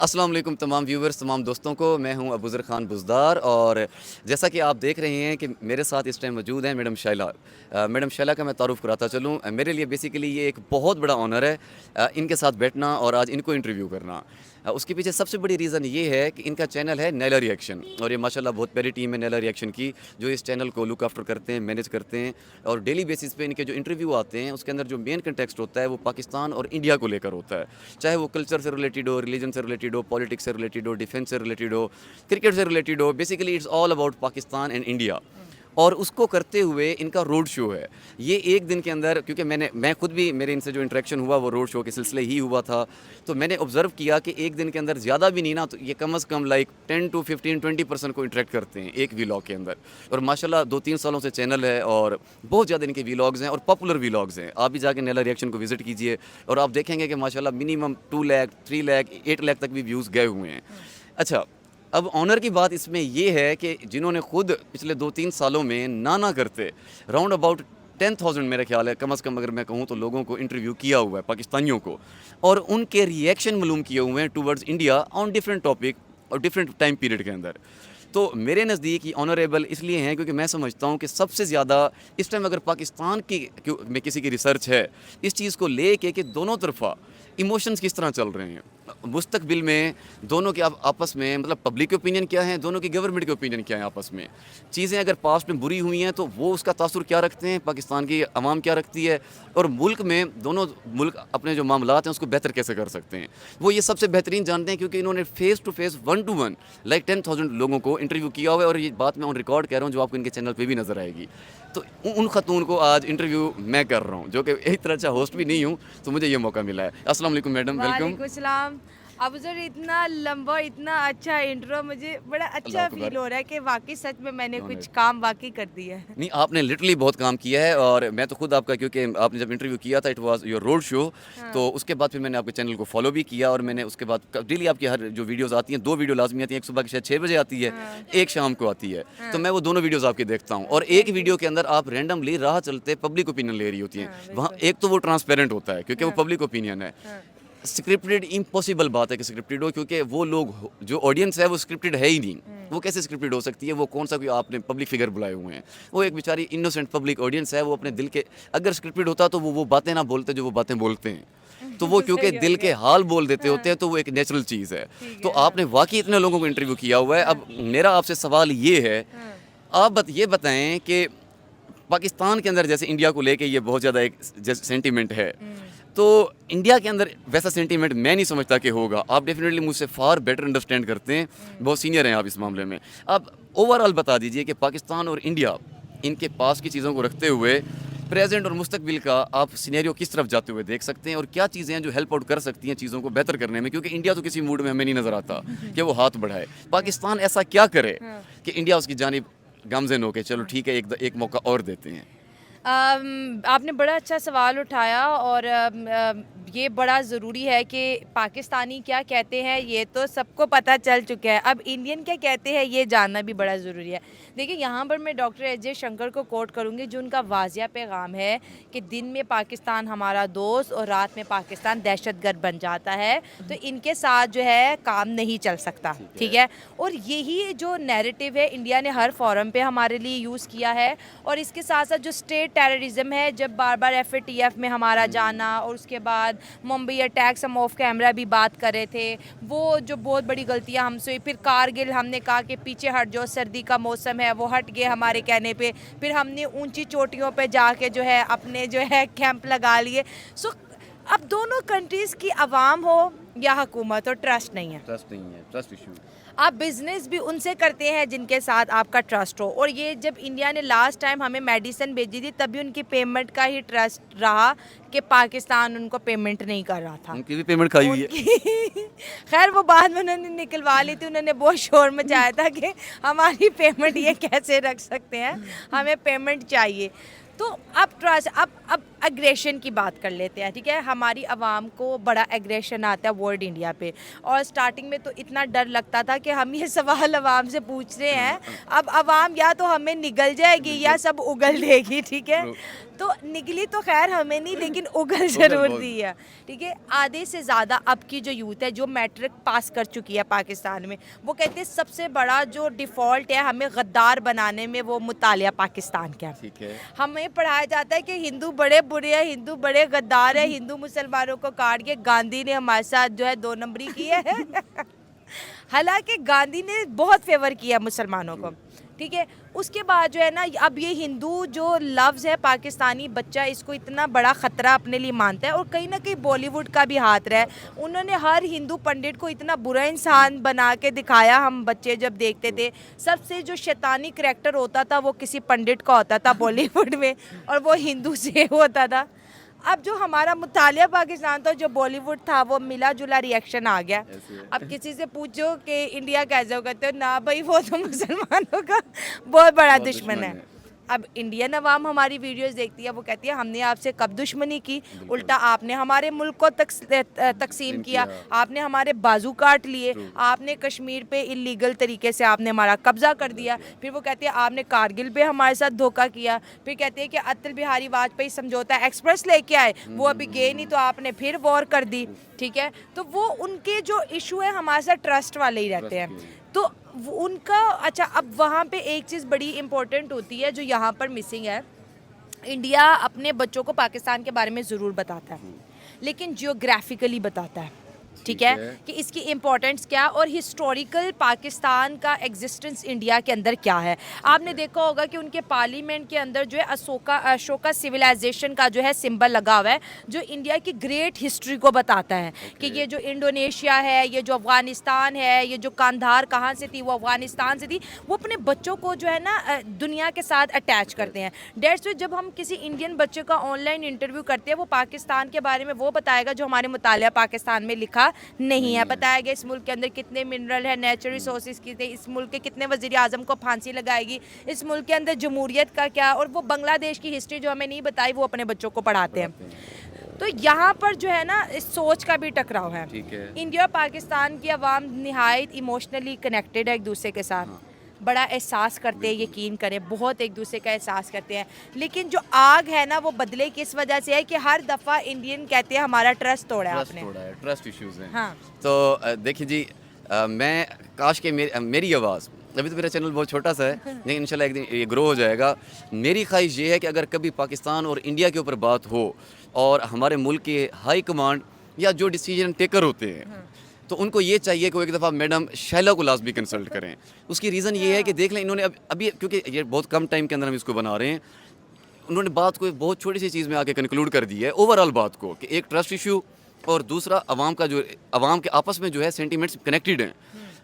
अस्सलाम वालेकुम तमाम व्यूवर्स, तमाम दोस्तों को। मैं हूं अबूज़र ख़ान बुज़दार और जैसा कि आप देख रहे हैं कि मेरे साथ इस टाइम मौजूद हैं मैडम शैला। मैडम शैला का मैं तारुफ़ कराता चलूं। मेरे लिए बेसिकली ये एक बहुत बड़ा ऑनर है इनके साथ बैठना और आज इनको इंटरव्यू करना। उसके पीछे सबसे बड़ी रीज़न ये है कि इनका चैनल है नैला रिएक्शन और ये माशाल्लाह बहुत प्यारी टीम है नैला रिएक्शन की, जो इस चैनल को लुक आफ्टर करते हैं, मैनेज करते हैं और डेली बेसिस पे इनके जो इंटरव्यू आते हैं उसके अंदर जो मेन कंटेक्स्ट होता है वो पाकिस्तान और इंडिया को लेकर होता है। चाहे वो कल्चर से रिलेटेड हो, रिलीजन से रिलेटेड हो, पॉलिटिक्स से रिलेटेड हो, डिफेंस से रिलेटेड हो, क्रिकेट से रिलेटेड हो, basically it's all about Pakistan and India. और उसको करते हुए इनका रोड शो है। ये एक दिन के अंदर, क्योंकि मैं खुद भी, मेरे इनसे जो इंटरेक्शन हुआ वो रोड शो के सिलसिले ही हुआ था, तो मैंने ऑब्ज़र्व किया कि एक दिन के अंदर ज़्यादा भी नहीं ना तो ये कम से कम लाइक 10 to 15-20% को इंटरेक्ट करते हैं एक वीलॉग के अंदर। और माशाल्लाह 2-3 सालों से चैनल है और बहुत ज़्यादा इनके वीलॉग्स हैं और पॉपुलर वीलॉग्स हैं। आप भी जाके नैला रिएक्शन को विज़िट कीजिए और आप देखेंगे कि माशाल्लाह मिनिमम 2 लाख, 3 लाख, 8 लाख तक भी व्यूज़ गए हुए हैं। अच्छा, अब ऑनर की बात इसमें ये है कि जिन्होंने खुद पिछले 2-3 सालों में ना करते राउंड अबाउट 10,000 मेरा ख्याल है कम से कम, अगर मैं कहूँ तो, लोगों को इंटरव्यू किया हुआ है पाकिस्तानियों को, और उनके रिएक्शन मालूम किए हुए हैं towards India on different topic और डिफरेंट टाइम पीरियड के अंदर। तो मेरे नज़दीक ये ऑनरेबल इसलिए हैं क्योंकि मैं समझता हूँ कि सबसे ज़्यादा इस टाइम अगर पाकिस्तान की में किसी की रिसर्च है इस चीज़ को ले के दोनों तरफा इमोशंस किस तरह चल रहे हैं मुस्तकबिल में, दोनों के आपस में, मतलब पब्लिक के ओपिनियन क्या है, दोनों की गवर्नमेंट के ओपिनियन क्या है आपस में, चीज़ें अगर पास्ट में बुरी हुई हैं तो वो उसका तासुर क्या रखते हैं, पाकिस्तान की आवाम क्या रखती है, और मुल्क में दोनों मुल्क अपने जो मामलात हैं उसको बेहतर कैसे कर सकते हैं, वो ये सबसे बेहतरीन जानते हैं क्योंकि इन्होंने face to face 1-to-1 like 10,000 लोगों को इंटरव्यू किया हुआ है। और ये बात मैं ऑन रिकॉर्ड कह रहा हूँ जो आपको इनके चैनल पर भी नज़र आएगी। तो उन खतून को आज इंटरव्यू मैं कर रहा हूँ, जो कि एक तरह अच्छा होस्ट भी नहीं हूँ, तो मुझे ये मौका मिला है। अस्सलाम वालेकुम मैडम, वेलकम। वालेकुम सलाम। अब सर इतना लंबा इतना अच्छा इंट्रो, मुझे बड़ा अल्लाह अच्छा को फील हो रहा है कि वाकई सच में मैंने बार कुछ काम वाकई कर दिया है। नहीं, आपने लिटरली बहुत काम किया है और मैं तो खुद आपका, क्योंकि आपने जब इंटरव्यू किया था it was your road show, तो हाँ। उसके बाद फिर मैंने आपके चैनल को फॉलो भी किया और मैंने उसके बाद डेली आपकी हर जो वीडियोस आती हैं, 2 वीडियो लाजमी आती हैं, एक सुबह की शायद 6 बजे आती है, हाँ। एक शाम को आती है, तो हाँ। मैं वो दोनों वीडियोस आपकी देखता हूँ और एक थैंक यू। वीडियो के अंदर आप रैंडमली राह चलते पब्लिक ओपिनियन ले रही होती हैं। हाँ, वहाँ बिल्कुल। एक तो वो ट्रांसपेरेंट होता है क्योंकि वो हाँ। पब्लिक ओपिनियन है। हाँ। स्क्रिप्टेड इम्पॉसिबल बात है कि स्क्रिप्टेड हो, क्योंकि वो लोग जो ऑडियंस है वो स्क्रिप्टेड है ही नहीं। वो कैसे स्क्रिप्टेड हो सकती है, वो कौन सा कोई आपने पब्लिक फिगर बुलाए हुए हैं, वो एक बेचारी इनोसेंट पब्लिक ऑडियंस है, वो अपने दिल के, अगर स्क्रिप्टेड होता तो वो बातें ना बोलते जो वो बातें बोलते हैं, तो वो क्योंकि सही हो दिल के गया। हाल बोल देते हाँ। होते हैं, तो वो एक नेचुरल चीज़ है। ठीक तो है। हाँ। आपने वाकई इतने लोगों को इंटरव्यू किया हुआ है। अब मेरा आपसे सवाल ये है, हाँ। आप ये बताएं कि पाकिस्तान के अंदर जैसे इंडिया को लेके ये बहुत ज़्यादा एक जैसे सेंटीमेंट है, तो इंडिया के अंदर वैसा सेंटीमेंट मैं नहीं समझता कि होगा। आप डेफिनेटली मुझसे फार बेटर अंडरस्टैंड करते हैं, बहुत सीनियर हैं आप इस मामले में। आप ओवरऑल बता दीजिए कि पाकिस्तान और इंडिया इनके पास की चीज़ों को रखते हुए प्रेजेंट और मुस्तकबिल का आप सिनेरियो किस तरफ जाते हुए देख सकते हैं और क्या चीज़ें हैं जो हेल्प आउट कर सकती हैं चीज़ों को बेहतर करने में, क्योंकि इंडिया तो किसी मूड में हमें नहीं नज़र आता कि वो हाथ बढ़ाए। पाकिस्तान ऐसा क्या करे हाँ। कि इंडिया उसकी जानिब गामज़न हो के चलो ठीक है एक मौका और देते हैं। आपने बड़ा अच्छा सवाल उठाया और ये बड़ा ज़रूरी है कि पाकिस्तानी क्या कहते हैं ये तो सबको पता चल चुका है, अब इंडियन क्या कहते हैं ये जानना भी बड़ा ज़रूरी है। देखिए यहाँ पर मैं डॉक्टर एस जे शंकर को कोट करूँगी जो उनका वाजिया पैगाम है कि दिन में पाकिस्तान हमारा दोस्त और रात में पाकिस्तान दहशतगर्द बन जाता है, तो इनके साथ जो है काम नहीं चल सकता। ठीक है। और यही जो नैरेटिव है इंडिया ने हर फोरम पे हमारे लिए यूज़ किया है। और इसके साथ साथ जो स्टेट टेररिज्म है, जब बार बार FATF में हमारा जाना और उसके बाद मुंबई अटैक्स, हम ऑफ कैमरा भी बात कर रहे थे, वो जो बहुत बड़ी गलतियां हमसे हुई। फिर कारगिल हमने कहा कि पीछे हट जाओ, सर्दी का मौसम है, वो हट गए हमारे कहने पे। फिर हमने ऊंची चोटियों पे जाके जो है अपने जो है कैंप लगा लिए। सो अब दोनों कंट्रीज़ की आवाम हो या हुकूमत हो, ट्रस्ट नहीं है। ट्रस्ट नहीं है, ट्रस्ट इशू। आप बिज़नेस भी उनसे करते हैं जिनके साथ आपका ट्रस्ट हो। और ये जब इंडिया ने लास्ट टाइम हमें मेडिसिन भेजी थी तभी उनकी पेमेंट का ही ट्रस्ट रहा कि पाकिस्तान उनको पेमेंट नहीं कर रहा था। उनकी भी पेमेंट खाई हुई है। खैर वो बाद में उन्होंने निकलवा ली थी, उन्होंने बहुत शोर मचाया था कि हमारी पेमेंट ये कैसे रख सकते हैं, हमें पेमेंट चाहिए। तो अब ट्रस्ट, अब एग्रेशन की बात कर लेते हैं, ठीक है। हमारी आवाम को बड़ा एग्रेशन आता है वर्ल्ड इंडिया पे, और स्टार्टिंग में तो इतना डर लगता था कि हम ये सवाल आवाम से पूछ रहे हैं, अब आवाम या तो हमें निगल जाएगी या सब उगल देगी, ठीक है। तो निगली तो खैर हमें नहीं, लेकिन उगल जरूर दी है, ठीक है। आधे से ज़्यादा अब की जो यूथ है जो मैट्रिक पास कर चुकी है पाकिस्तान में, वो कहते हैं सबसे बड़ा जो डिफ़ॉल्ट है हमें गद्दार बनाने में, वो मुतालिया पाकिस्तान का, ठीक है। हमें पढ़ाया जाता है कि हिंदू बड़े बुरे हैं, हिंदू बड़े गद्दार है, हिंदू मुसलमानों को काट के गांधी ने हमारे साथ जो है 2 नंबरी की है हालांकि गांधी ने बहुत फेवर किया मुसलमानों को, ठीक है। उसके बाद जो है ना, अब ये हिंदू जो लफ्ज़ है पाकिस्तानी बच्चा इसको इतना बड़ा ख़तरा अपने लिए मानता है, और कहीं ना कहीं बॉलीवुड का भी हाथ रहा है। उन्होंने हर हिंदू पंडित को इतना बुरा इंसान बना के दिखाया, हम बच्चे जब देखते थे सबसे जो शैतानी करैक्टर होता था वो किसी पंडित का होता था बॉलीवुड में, और वो हिंदू से होता था। अब जो हमारा मुतालिया पाकिस्तान था, जो बॉलीवुड था, वो मिला जुला रिएक्शन आ गया। अब किसी से पूछो कि इंडिया कैसे हो, कहते हो ना भाई वो तो मुसलमानों का बहुत बड़ा दुश्मन है। अब इंडियन अवाम हमारी वीडियोस देखती है, वो कहती है हमने आपसे कब दुश्मनी की, उल्टा आपने हमारे मुल्क को तकसीम किया, आपने हमारे बाजू काट लिए, आपने कश्मीर पे इलीगल तरीके से आपने हमारा कब्जा कर दिया। फिर वो कहती है आपने कारगिल पे हमारे साथ धोखा किया। फिर कहती है कि अटल बिहारी वाजपेयी समझौता एक्सप्रेस लेके आए, वो अभी गए नहीं तो आपने फिर वॉर कर दी, ठीक है। तो वो उनके जो इशू है हमारे साथ ट्रस्ट वाले ही रहते हैं, तो उनका अच्छा। अब वहाँ पे एक चीज़ बड़ी इंपॉर्टेंट होती है जो यहाँ पर मिसिंग है। इंडिया अपने बच्चों को पाकिस्तान के बारे में ज़रूर बताता है, लेकिन जियोग्राफिकली बताता है, ठीक है, कि इसकी इम्पोर्टेंस क्या और हिस्टोरिकल पाकिस्तान का एग्जिस्टेंस इंडिया के अंदर क्या है। आपने देखा होगा कि उनके पार्लियामेंट के अंदर जो है अशोका सिविलाइजेशन का जो है सिंबल लगा हुआ है, जो इंडिया की ग्रेट हिस्ट्री को बताता है कि ये जो इंडोनेशिया है, ये जो अफ़गानिस्तान है, ये जो कांधार कहाँ से थी, वो अफ़गानिस्तान से थी। वो अपने बच्चों को जो है ना दुनिया के साथ अटैच करते हैं। डेट्स वे जब हम किसी इंडियन बच्चे का ऑनलाइन इंटरव्यू करते हैं, वो पाकिस्तान के बारे में वो बताएगा जो हमारे मुतालिया पाकिस्तान में लिखा नहीं है। बताया गया इस मुल्क के अंदर कितने मिनरल है, नेचुरल रिसोर्सेज कितने, इस मुल्क के कितने वज़ीर आज़म को फांसी लगाएगी, इस मुल्क के अंदर जमहूरियत का क्या, और वो बांग्लादेश की हिस्ट्री जो हमें नहीं बताई वो अपने बच्चों को पढ़ाते हैं। तो यहाँ पर जो है ना इस सोच का भी टकराव है। इंडिया और पाकिस्तान की आवाम निहायत इमोशनली कनेक्टेड है एक दूसरे के साथ, बड़ा एहसास करते हैं, यकीन करें बहुत एक दूसरे का एहसास करते हैं। लेकिन जो आग है ना वो बदले किस वजह से है कि हर दफ़ा इंडियन कहते हैं हमारा ट्रस्ट तोड़ा है आपने, ट्रस्ट इश्यूज हैं। हाँ। तो देखिए जी, मैं काश के मेरी आवाज़, अभी तो मेरा चैनल बहुत छोटा सा है लेकिन इंशाल्लाह एक दिन ये ग्रो हो जाएगा। मेरी ख्वाहिश ये है कि अगर कभी पाकिस्तान और इंडिया के ऊपर बात हो और हमारे मुल्क के हाई कमांड या जो डिसीजन टेकर होते हैं, तो उनको ये चाहिए कि वो एक दफ़ा मैडम शैला को लाजमी कंसल्ट करें। उसकी रीज़न ये है कि देख लें इन्होंने अभी क्योंकि ये बहुत कम टाइम के अंदर हम इसको बना रहे हैं, उन्होंने बात को बहुत छोटी सी चीज़ में आके कंक्लूड कर दी है ओवरऑल बात को, कि एक ट्रस्ट इशू और दूसरा अवाम के आपस में जो है सेंटीमेंट्स कनेक्टेड हैं।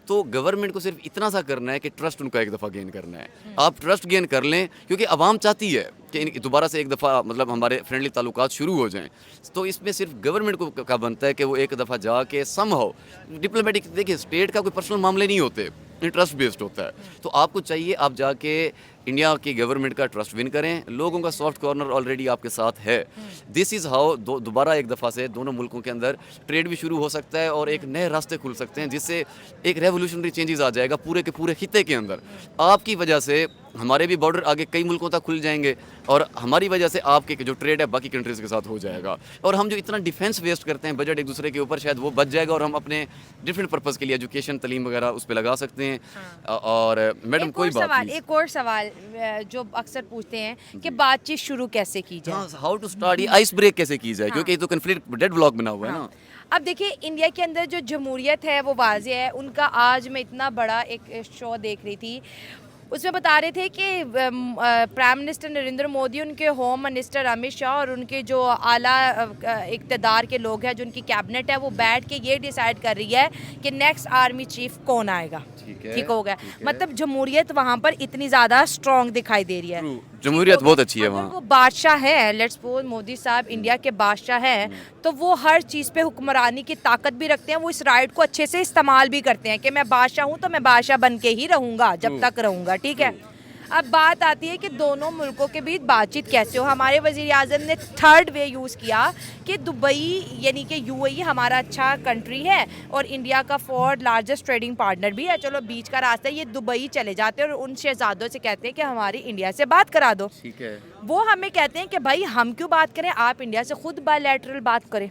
तो गवर्नमेंट को सिर्फ इतना सा करना है कि ट्रस्ट उनका एक दफ़ा गेन करना है। आप ट्रस्ट गेन कर लें, क्योंकि अवाम चाहती है कि दोबारा से एक दफ़ा मतलब हमारे फ्रेंडली ताल्लुकात शुरू हो जाएं। तो इसमें सिर्फ गवर्नमेंट को का बनता है कि वो एक दफ़ा जाके समहाउ डिप्लोमेटिक, देखिए स्टेट का कोई पर्सनल मामले नहीं होते, इंटरेस्ट बेस्ड होता है। तो आपको चाहिए आप जाके इंडिया की गवर्नमेंट का ट्रस्ट विन करें। लोगों का सॉफ्ट कॉर्नर ऑलरेडी आपके साथ है। दिस इज़ हाउ दोबारा एक दफ़ा से दोनों मुल्कों के अंदर ट्रेड भी शुरू हो सकता है और एक नए रास्ते खुल सकते हैं, जिससे एक रेवोल्यूशनरी चेंजेस आ जाएगा पूरे के पूरे खित्ते के अंदर। आपकी वजह से हमारे भी बॉर्डर आगे कई मुल्कों तक खुल जाएंगे और हमारी वजह से आपके जो ट्रेड है बाकी कंट्रीज़ के साथ हो जाएगा। और हम जो इतना डिफेंस वेस्ट करते हैं बजट एक दूसरे के ऊपर, शायद वो बच जाएगा और हम अपने डिफरेंट पर्पज़ के लिए एजुकेशन तलीम वगैरह उस पर लगा सकते हैं। और मैडम कोई बात नहीं, एक और सवाल जो अक्सर पूछते हैं कि बातचीत शुरू कैसे की जाए, हाउ टू स्टार्ट, ये आइस ब्रेक कैसे की जाए, क्योंकि ये तो कन्फ्लिक्ट डेड ब्लॉक बना हुआ है ना। अब देखिए इंडिया के अंदर जो जमहूरियत है वो वाज़ेह है उनका। आज मैं इतना बड़ा एक शो देख रही थी, उसमें बता रहे थे कि प्राइम मिनिस्टर नरेंद्र मोदी, उनके होम मिनिस्टर अमित शाह और उनके जो आला इक़्तिदार के लोग हैं, जो उनकी कैबिनेट है, वो बैठ के ये डिसाइड कर रही है कि नेक्स्ट आर्मी चीफ कौन आएगा। ठीक हो गया, मतलब जमहूरियत वहाँ पर इतनी ज़्यादा स्ट्रॉन्ग दिखाई दे रही है। जमहूरियत बहुत अच्छी है वहाँ। वो बादशाह है, लेट्स सपोज मोदी साहब इंडिया के बादशाह हैं, तो वो हर चीज़ पे हुक्मरानी की ताकत भी रखते हैं। वो इस राइट को अच्छे से इस्तेमाल भी करते हैं कि मैं बादशाह हूँ तो मैं बादशाह बन के ही रहूँगा जब तक रहूँगा, ठीक है। अब बात आती है कि दोनों मुल्कों के बीच बातचीत कैसे हो। हमारे वज़ीर आज़म ने थर्ड वे यूज़ किया कि दुबई यानी कि यूएई हमारा अच्छा कंट्री है और इंडिया का फोर्थ लार्जेस्ट ट्रेडिंग पार्टनर भी है, चलो बीच का रास्ता है, ये दुबई चले जाते हैं और उन शहजादों से कहते हैं कि हमारी इंडिया से बात करा दो। ठीक है। वो हमें कहते हैं कि भाई हम क्यों बात करें, आप इंडिया से खुद बायलैटरल बात करें।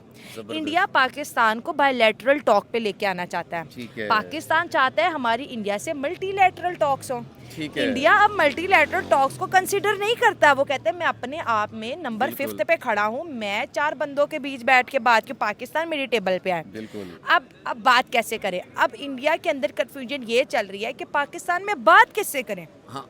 इंडिया पाकिस्तान को बायलैटरल टॉक पे लेके आना चाहता ठीक है। है। पाकिस्तान चाहता है हमारी इंडिया से मल्टीलैटरल टॉक्स हों। ठीक है। इंडिया अब मल्टीलैटरल टॉक्स को कंसीडर नहीं करता। वो कहते हैं मैं अपने आप में नंबर 5 पे खड़ा हूँ, मैं 4 बंदों के बीच बैठ के बात क्यों, पाकिस्तान मेरी टेबल पे आए। बिल्कुल। अब बात कैसे करें। अब इंडिया के अंदर कन्फ्यूजन ये चल रही है कि पाकिस्तान में बात किससे करें। हाँ।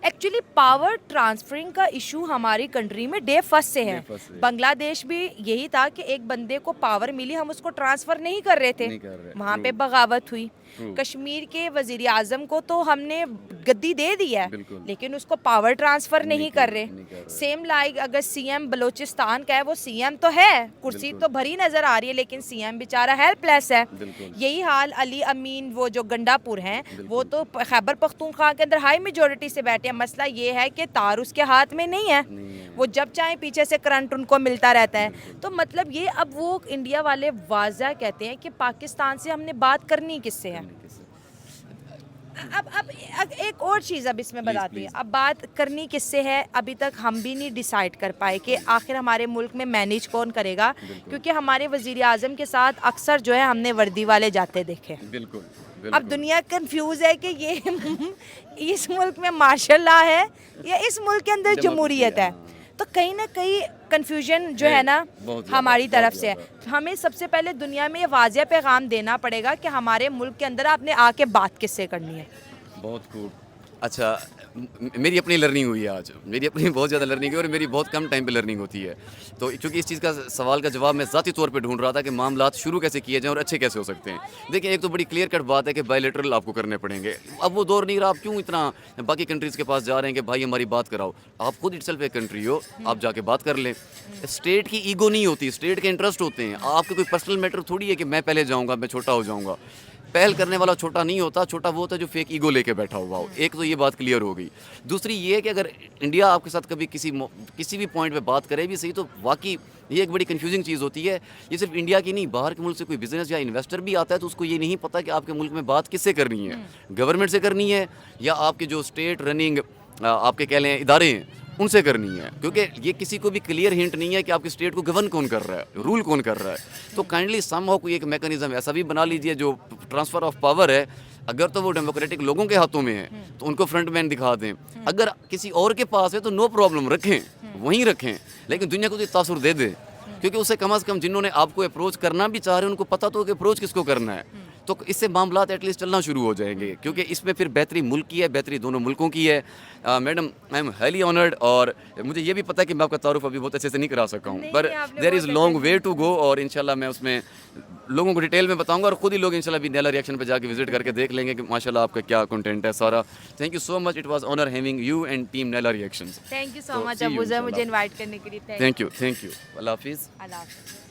एक्चुअली पावर ट्रांसफरिंग का इशू हमारी कंट्री में डे फर्स्ट से है। फर्स्ट से। बांग्लादेश भी यही था कि एक बंदे को पावर मिली, हम उसको ट्रांसफर नहीं कर रहे थे, नहीं कर रहे। वहाँ True. पे बगावत हुई। True. कश्मीर के वजीर आजम को तो हमने गद्दी दे दी है, बिल्कुल। लेकिन उसको पावर ट्रांसफर नहीं कर रहे। नहीं कर रहे। सेम लाइक अगर सीएम बलोचिस्तान का है, वो सीएम तो है, कुर्सी बिल्कुल। तो भरी नजर आ रही है, लेकिन सीएम बेचारा हेल्पलेस है। बिल्कुल। यही हाल अली अमीन वो जो गंडापुर हैं, वो बिल्कुल। तो खैबर पख्तूनख्वा के अंदर हाई मेजोरिटी से बैठे हैं। मसला ये है कि तार उसके हाथ में नहीं है, नहीं है। वो जब चाहे पीछे से करंट उनको मिलता रहता है। तो मतलब ये अब वो इंडिया वाले वाज़ा कहते हैं कि पाकिस्तान से हमने बात करनी किससे है। अब एक और चीज़ अब इसमें बताती है, अब बात करनी किससे है। अभी तक हम भी नहीं डिसाइड कर पाए कि आखिर हमारे मुल्क में मैनेज कौन करेगा, क्योंकि हमारे वजीर आज़म के साथ अक्सर जो है हमने वर्दी वाले जाते देखे। बिल्कुल। अब दुनिया कंफ्यूज है कि ये इस मुल्क में मार्शल लॉ है या इस मुल्क के अंदर जमहूरियत है। तो कहीं ना कहीं कंफ्यूजन जो है ना हमारी तरफ से है। हमें सबसे पहले दुनिया में ये वाज़िया पैगाम देना पड़ेगा कि हमारे मुल्क के अंदर आपने आके बात किससे करनी है। बहुत खूब। अच्छा, मेरी अपनी लर्निंग हुई है आज, मेरी अपनी बहुत ज़्यादा लर्निंग है और मेरी बहुत कम टाइम पे लर्निंग होती है। तो चूँकि इस चीज़ का सवाल का जवाब मैं ज़ाती तौर पे ढूंढ रहा था कि मामलात शुरू कैसे किए जाएं और अच्छे कैसे हो सकते हैं। देखिए, एक तो बड़ी क्लियर कट बात है कि बायलैटरल आपको करने पड़ेंगे। अब वो दौर नहीं रहा, आप क्यों इतना बाकी कंट्रीज़ के पास जा रहे हैं कि भाई हमारी बात कराओ। आप खुद इटसेल्फ एक कंट्री हो, आप जाके बात कर लें। स्टेट की ईगो नहीं होती, स्टेट के इंटरेस्ट होते हैं। आपके कोई पर्सनल मैटर थोड़ी है कि मैं पहले जाऊँगा, मैं छोटा हो जाऊँगा। पहल करने वाला छोटा नहीं होता, छोटा वो होता है जो फेक ईगो लेके बैठा हुआ हो। एक तो ये बात क्लियर हो गई। दूसरी ये है कि अगर इंडिया आपके साथ कभी किसी भी पॉइंट पे बात करे भी सही, तो वाकई ये एक बड़ी कंफ्यूजिंग चीज़ होती है। ये सिर्फ इंडिया की नहीं, बाहर के मुल्क से कोई बिजनेस या इन्वेस्टर भी आता है तो उसको ये नहीं पता कि आपके मुल्क में बात किससे करनी है, गवर्नमेंट से करनी है या आपके जो स्टेट रनिंग आपके कह लें इदारे हैं उनसे करनी है, क्योंकि ये किसी को भी क्लियर हिंट नहीं है कि आपकी स्टेट को गवर्न कौन कर रहा है, रूल कौन कर रहा है। तो काइंडली समहाउ कोई एक मैकेनिज्म ऐसा भी बना लीजिए जो ट्रांसफ़र ऑफ पावर है, अगर तो वो डेमोक्रेटिक लोगों के हाथों में है तो उनको फ्रंट मैन दिखा दें। अगर किसी और के पास है तो नो प्रॉब्लम, रखें, वहीं रखें, लेकिन दुनिया को तो तासुर दे दें, क्योंकि उससे कम से कम जिन्होंने आपको अप्रोच करना भी चाह रहे हैं उनको पता तो कि अप्रोच किसको करना है। तो इससे मामलात एटलीस्ट चलना शुरू हो जाएंगे, क्योंकि इसमें फिर बेहतरी मुल्क की है, बेहतरी दोनों मुल्कों की है। Madam, I am highly honoured और मुझे ये भी पता है कि मैं आपका तारुफ अभी बहुत अच्छे से नहीं करा सका हूँ, पर there is long way to go और इंशाल्लाह मैं उसमें लोगों को डिटेल में बताऊंगा और ख़ुद ही लोग इंशाल्लाह भी नैला रिएक्शन पे जाके विजिट करके देख लेंगे कि माशाल्लाह आपका क्या कंटेंट है सारा। Thank you so much, it was honour having you and team Naila reactions. Thank you so much Abuzar, मुझे इनवाइट करने के लिए। Thank you. अल्लाह हाफिज़। अल्लाह हाफ़िज़।